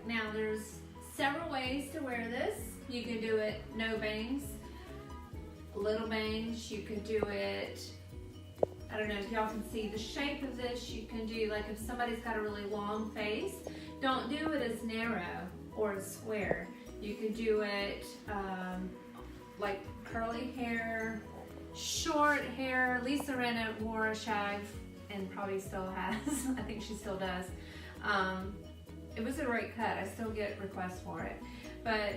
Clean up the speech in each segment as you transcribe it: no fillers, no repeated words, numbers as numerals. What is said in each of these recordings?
Now there's several ways to wear this. You can do it no bangs, little bangs. You could do it, I don't know if y'all can see the shape of this. You can do, like if somebody's got a really long face, don't do it as narrow or as square. You could do it like curly hair, short hair. Lisa Rinna wore a shag and probably still has. I think she still does. It was a great cut. I still get requests for it. But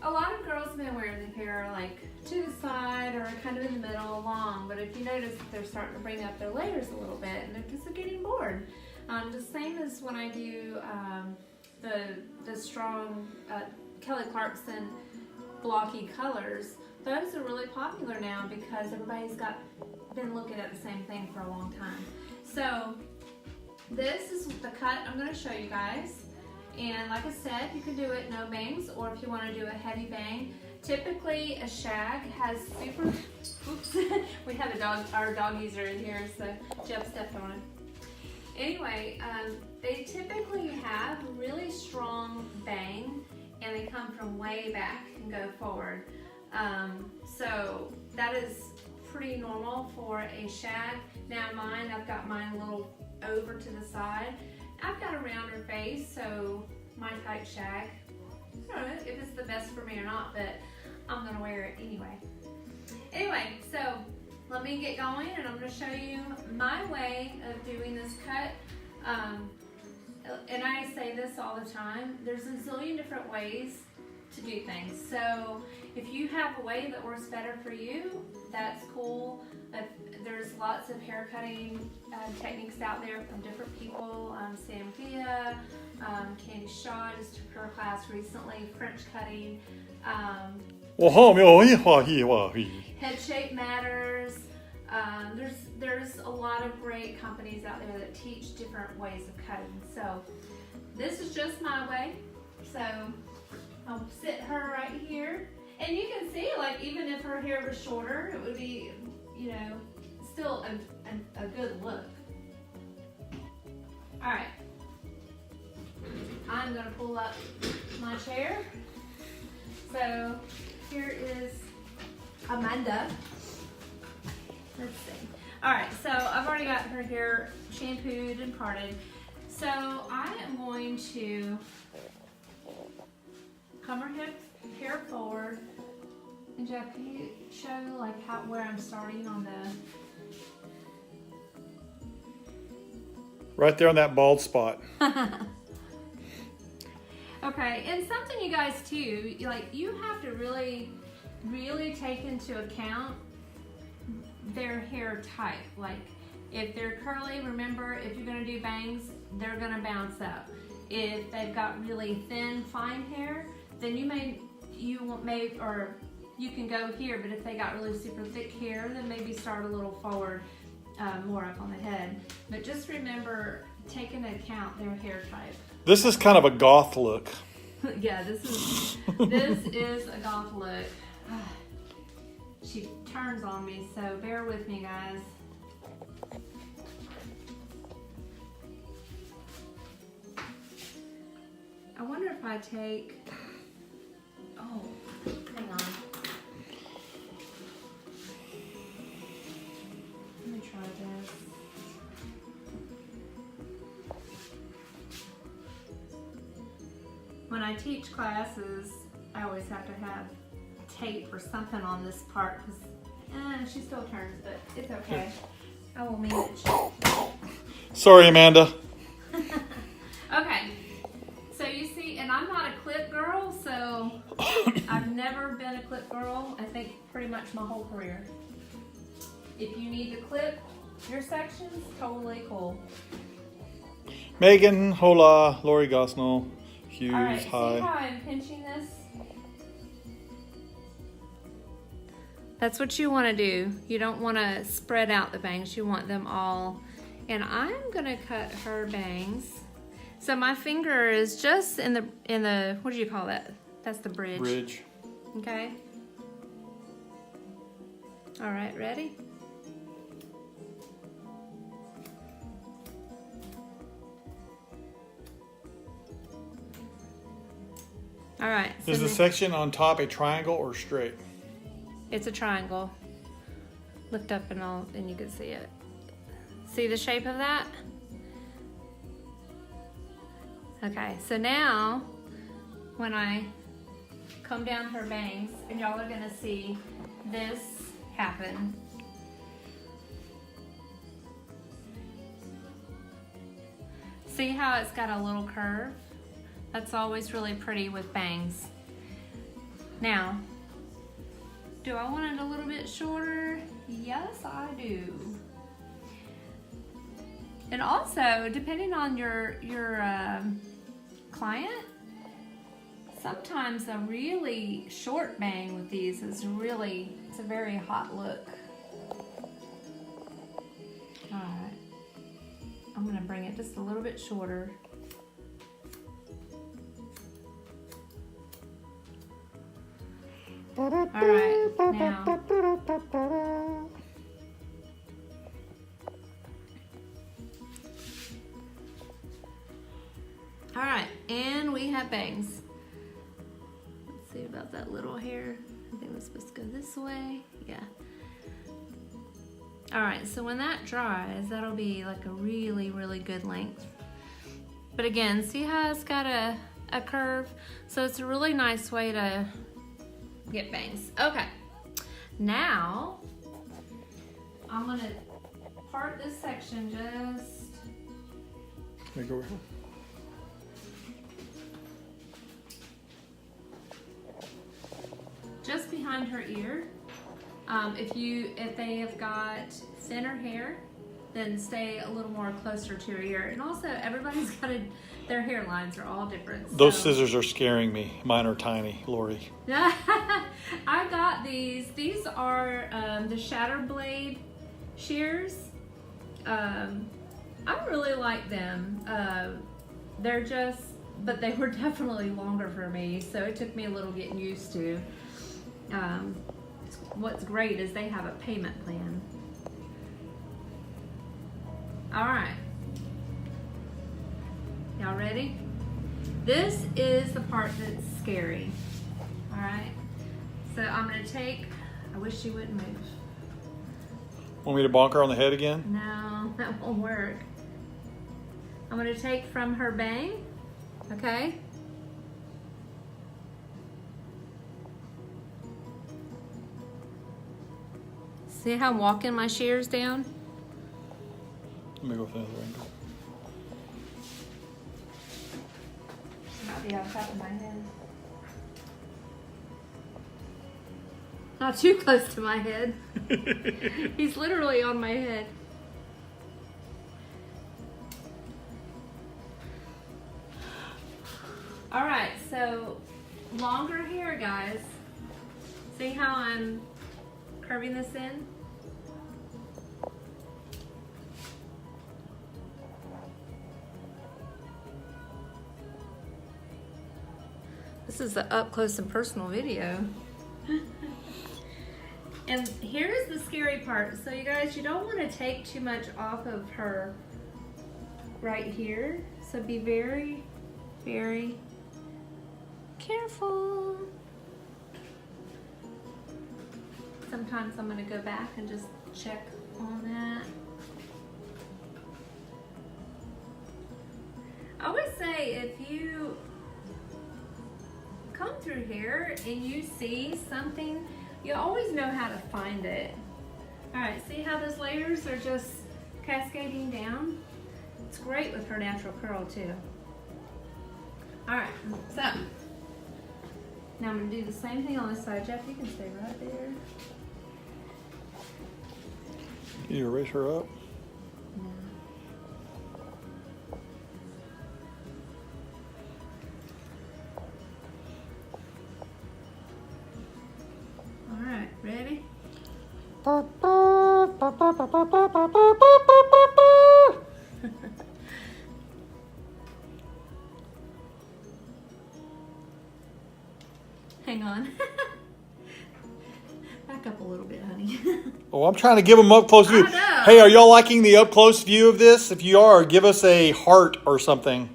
a lot of girls have been wearing the hair like to the side or kind of in the middle, long. But if you notice, they're starting to bring up their layers a little bit and they're just getting bored. The same as when I do the strong Kelly Clarkson blocky colors. Those are really popular now because everybody's been looking at the same thing for a long time. So this is the cut I'm going to show you guys. And like I said, you can do it no bangs, or if you want to do a heavy bang. Typically a shag has super, oops, we have a dog, our doggies are in here, so Jeff stepped on it. Anyway, they typically have really strong bang and they come from way back and go forward. So that is pretty normal for a shag. Now mine, I've got mine a little over to the side. I've got a rounder face, so my type shag, I don't know if it's the best for me or not, but I'm gonna wear it anyway. Anyway, so let me get going and I'm gonna show you my way of doing this cut. And I say this all the time, there's a zillion different ways to do things. So if you have a way that works better for you, that's cool. But there's lots of hair cutting techniques out there from different people. Sam Villa, Candy Shaw just took her class recently, French cutting. Head shape matters. There's a lot of great companies out there that teach different ways of cutting. So this is just my way. So I'll sit her right here. And you can see, like, even if her hair was shorter, it would be, you know, still a good look. All right. I'm gonna pull up my chair. So here is Amanda. Let's see. All right, so I've already got her hair shampooed and parted. So I am going to comb her hair forward. And Jeff, can you show like where I'm starting on the... Right there on that bald spot. Okay, and something you guys too, like you have to really, really take into account their hair type. Like if they're curly, remember if you're gonna do bangs, they're gonna bounce up. If they've got really thin, fine hair, then you can go here, but if they got really super thick hair, then maybe start a little forward, more up on the head. But just remember, take into account their hair type. This is kind of a goth look. Yeah, this is a goth look. She turns on me, so bear with me, guys. I wonder if I take, oh, hang on. Let me try this. When I teach classes, I always have to have tape or something on this part because she still turns, but it's okay. I will manage. Sorry, Amanda. Okay, so you see, and I'm not a clip girl, so I've never been a clip girl, I think pretty much my whole career. If you need to clip your sections, totally cool. Megan, hola, Lori Gosnell, Hughes, All right, hi. see how I'm pinching this? That's what you want to do. You don't want to spread out the bangs. You want them all. And I'm going to cut her bangs. So my finger is just in the what do you call that? That's the bridge. Bridge. Okay. All right, ready? All right. So Is the section on top a triangle or straight? it's a triangle. Lift up and you can see it. See the shape of that? Okay, so now when I come down her bangs, and y'all are gonna see this happen. See how it's got a little curve? That's always really pretty with bangs. Now, do I want it a little bit shorter? Yes, I do. And also, depending on your client, sometimes a really short bang with these is it's a very hot look. All right, I'm gonna bring it just a little bit shorter. All right, now. All right, and we have bangs. Let's see about that little hair. I think we're supposed to go this way. Yeah. All right, so when that dries, that'll be like a really, really good length. But again, see how it's got a curve? So it's a really nice way to get bangs. Okay, now I'm gonna part this section just. Let me go over here. Just behind her ear. If they have got thinner hair, then stay a little more closer to her ear. And also, everybody's got their hairlines are all different. Those scissors are scaring me. Mine are tiny, Lori. I got these. These are the Shatter Blade shears. I really like them. But they were definitely longer for me, so it took me a little getting used to. What's great is they have a payment plan. All right, y'all ready? This is the part that's scary. All right, so I'm gonna take, I wish she wouldn't move. Want me to bonk her on the head again? No, that won't work. I'm gonna take from her bang, okay? See how I'm walking my shears down? Let me go with another angle. Might be on top of my head. Not too close to my head. He's literally on my head. All right, so longer hair, guys. See how I'm curving this in? This is the up close and personal video. And here's the scary part. So you guys, you don't want to take too much off of her right here. So be very, very careful. Sometimes I'm going to go back and just check on that. I always say if you come through here and you see something, you always know how to find it. All right, see how those layers are just cascading down? It's great with her natural curl too. All right, so now I'm gonna do the same thing on this side. Jeff, you can stay right there. Can you raise her up? No. All right, ready? Hang on. Back up a little bit, honey. Oh, I'm trying to give them up close view. I know. Hey, are y'all liking the up close view of this? If you are, give us a heart or something.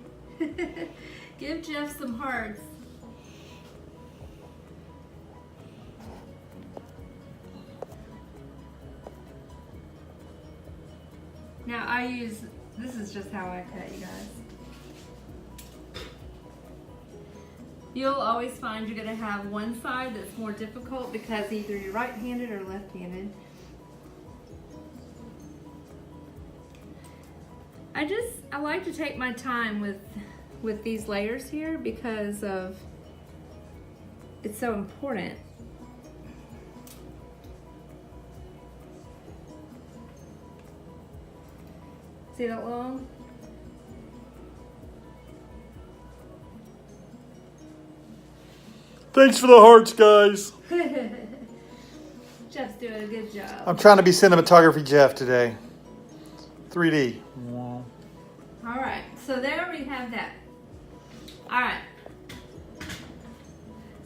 Give Jeff some hearts. Now this is just how I cut, you guys. You'll always find you're gonna have one side that's more difficult because either you're right-handed or left-handed. I like to take my time with these layers here because of it's so important. See that long? Thanks for the hearts, guys. Jeff's doing a good job. I'm trying to be cinematography Jeff today. 3D. All right, so there we have that. All right.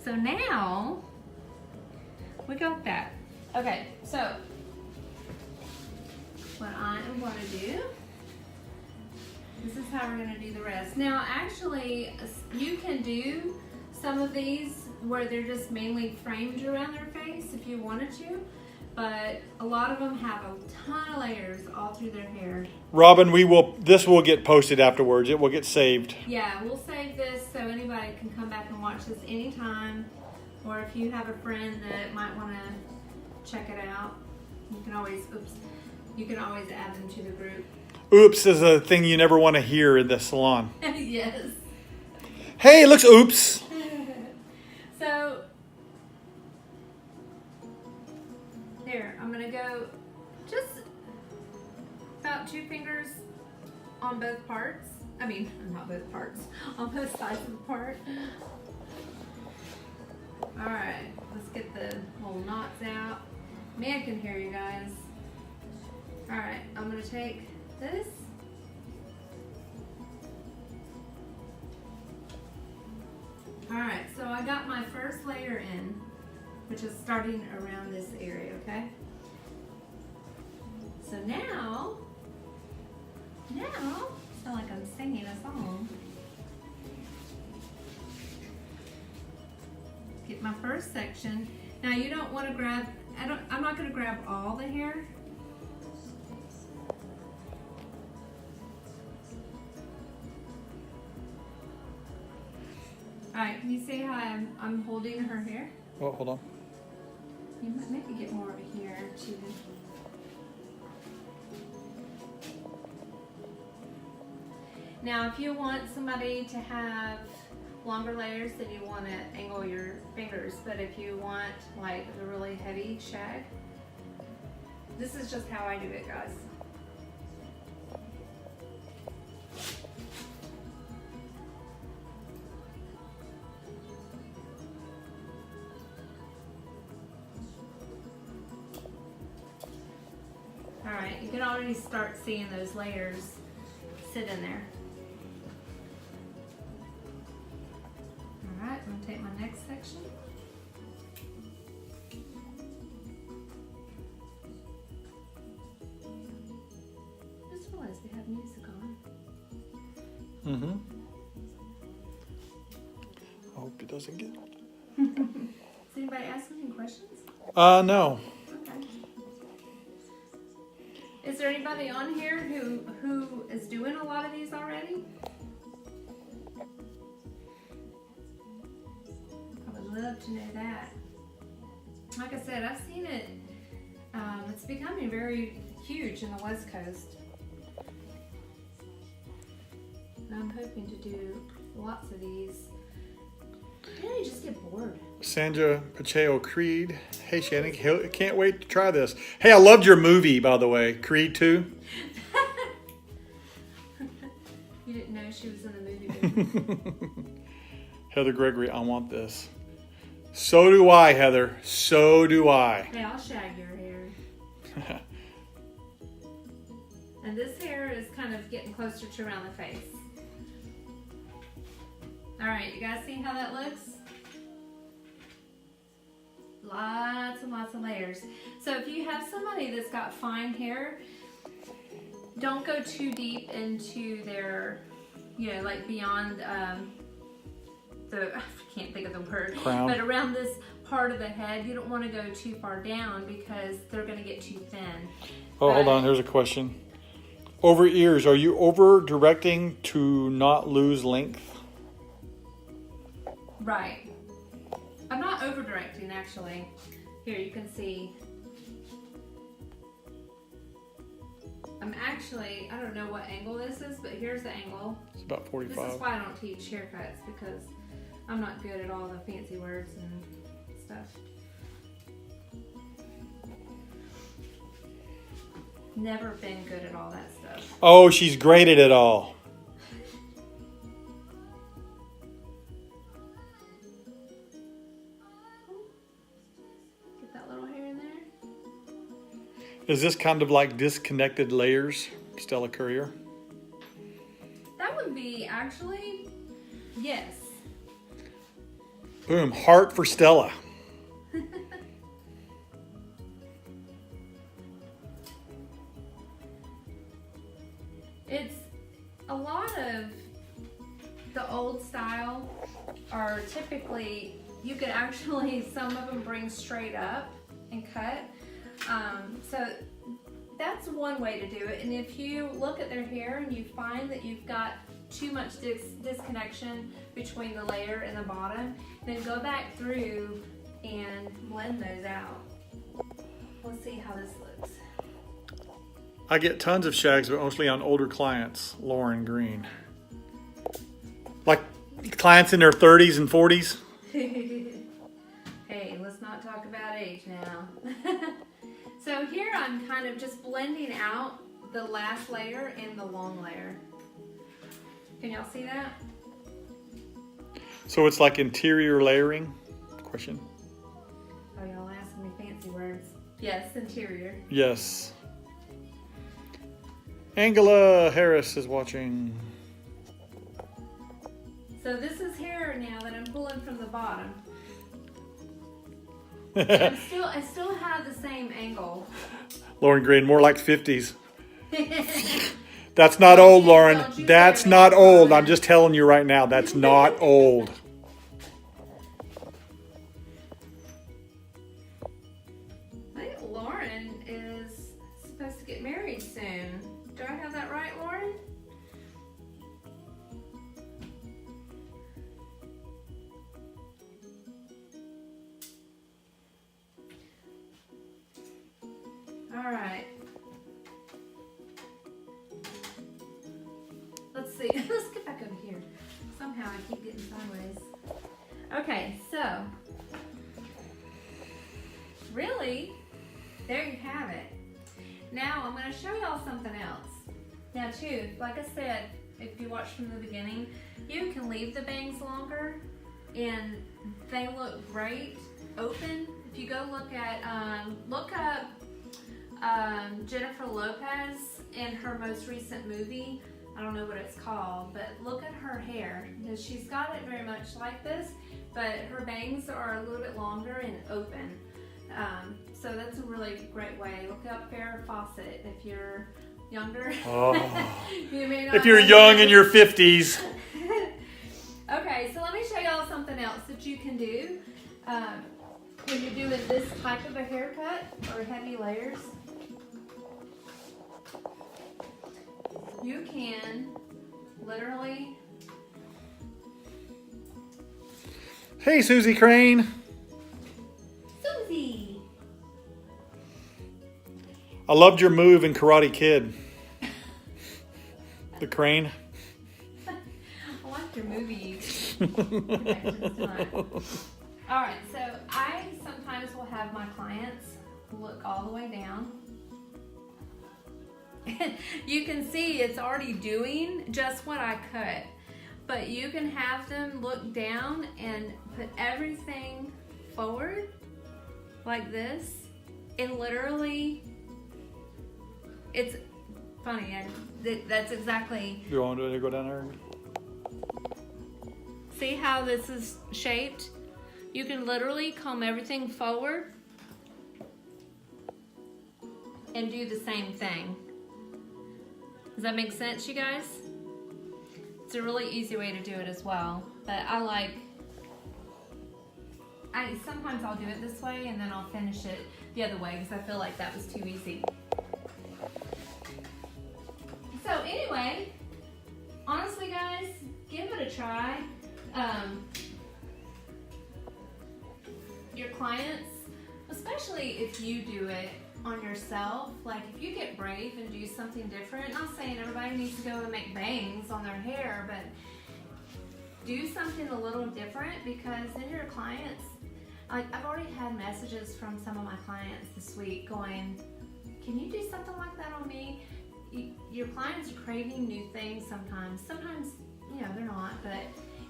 So now we got that. Okay, so what I am going to do, this is how we're going to do the rest. Now, actually, you can do some of these where they're just mainly framed around their face if you wanted to, but a lot of them have a ton of layers all through their hair. Robin, this will get posted afterwards. It will get saved. Yeah, we'll save this so anybody can come back and watch this anytime, or if you have a friend that might want to check it out, you can always add them to the group. Oops is a thing you never want to hear in the salon. Yes. Hey, it looks oops. So, there, I'm going to go just about 2 fingers on both parts. I mean, not both parts, on both sides of the part. Alright, let's get the little knots out. Man can hear you guys. Alright, I'm going to take this. Alright, so I got my first layer in, which is starting around this area, okay? So now, I feel like I'm singing a song. Get my first section. Now you don't want to grab, I'm not going to grab all the hair. Alright, can you see how I'm holding her hair? Oh, hold on. You might maybe get more over here too. Now if you want somebody to have longer layers, then you want to angle your fingers. But if you want like the really heavy shag, this is just how I do it, guys. Alright, you can already start seeing those layers sit in there. Alright, I'm going to take my next section. Just realized we have music on. Mm-hmm. I hope it doesn't get... Does anybody ask any questions? No. Okay. Is there anybody on here who is doing a lot of these already? I would love to know that. Like I said, I've seen it. It's becoming very huge in the West Coast. And I'm hoping to do lots of these. Yeah, you just get bored. Sandra Pacheco, Creed. Hey, Shannon, can't wait to try this. Hey, I loved your movie, by the way, Creed 2. You didn't know she was in the movie. Heather Gregory, I want this. So do I, Heather. So do I. Hey, I'll shag your hair. And this hair is kind of getting closer to around the face. Alright, you guys see how that looks? Lots and lots of layers. So if you have somebody that's got fine hair, don't go too deep into their, like beyond I can't think of the word, crown. But around this part of the head, you don't want to go too far down because they're going to get too thin. Oh, hold on, here's a question. Over ears, are you over directing to not lose length? Right. I'm not over directing actually. Here you can see. I'm actually, I don't know what angle this is, but here's the angle. It's about 45. This is why I don't teach haircuts, because I'm not good at all the fancy words and stuff. Never been good at all that stuff. Oh, she's great at it all. Get that little hair in there. Is this kind of like disconnected layers, Stella Courier? That would be actually, yes. Boom, heart for Stella. It's a lot of the old style are typically, you could actually, some of them bring straight up and cut. So that's one way to do it. And if you look at their hair and you find that you've got too much disconnection between the layer and the bottom, then go back through and blend those out. Let's see how this looks. I get tons of shags, but mostly on older clients. Lauren Green. Like clients in their 30s and 40s? Hey, let's not talk about age now. So here I'm kind of just blending out the last layer and the long layer. Can y'all see that? So it's like interior layering? Question. Oh, y'all asking me fancy words. Yes, interior. Yes. Angela Harris is watching. So this is hair now that I'm pulling from the bottom. I still have the same angle. Lauren Green, more like 50s. That's not old, Lauren. That's not old. I'm just telling you right now, that's not old. I think Lauren is supposed to get married soon. Do I have that right, Lauren? All right. Let's see. Let's get back over here. Somehow I keep getting sideways. Okay, so really, there you have it. Now I'm going to show y'all something else. Now too, like I said, if you watch from the beginning, you can leave the bangs longer and they look great open. If you go look up Jennifer Lopez in her most recent movie, I don't know what it's called, but look at her hair. She's got it very much like this, but her bangs are a little bit longer and open. So that's a really great way. Look up Farrah Fawcett if you're younger. Oh. You may not If you're young in your 50s. Okay, so let me show y'all something else that you can do when you're doing this type of a haircut or heavy layers. You can literally... Hey, Susie Crane. Susie! I loved your move in Karate Kid. The crane. I liked your movie connections tonight. Alright, so I sometimes will have my clients look all the way down. You can see it's already doing just what I cut. But you can have them look down and put everything forward like this. And literally, it's funny. That's exactly... You want to go down there? See how this is shaped? You can literally comb everything forward and do the same thing. Does that make sense, you guys? It's a really easy way to do it as well. But sometimes I'll do it this way and then I'll finish it the other way because I feel like that was too easy. So anyway, honestly guys, give it a try. Your clients, especially if you do it on yourself, like if you get brave and do something different, not saying everybody needs to go and make bangs on their hair, but do something a little different, because then your clients, like I've already had messages from some of my clients this week going, can you do something like that on me? Your clients are craving new things sometimes. Sometimes, you know, they're not, but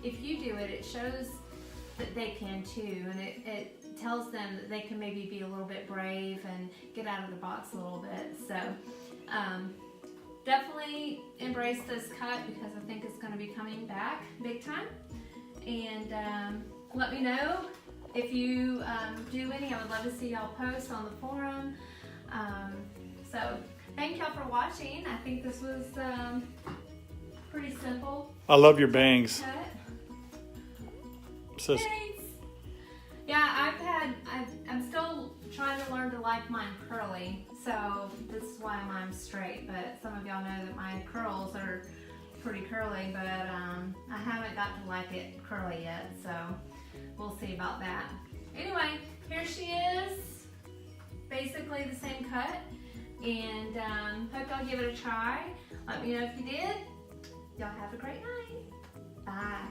if you do it, it shows that they can too, and it tells them that they can maybe be a little bit brave and get out of the box a little bit. So definitely embrace this cut, because I think it's going to be coming back big time. And let me know if you do any. I would love to see y'all post on the forum. So thank y'all for watching. I think this was pretty simple. I love your bangs. Cut. So, Thanks. Yeah, I'm still trying to learn to like mine curly, so this is why mine's straight. But some of y'all know that my curls are pretty curly, but I haven't got to like it curly yet, so we'll see about that. Anyway, here she is, basically the same cut, and hope y'all give it a try. Let me know if you did. Y'all have a great night. Bye.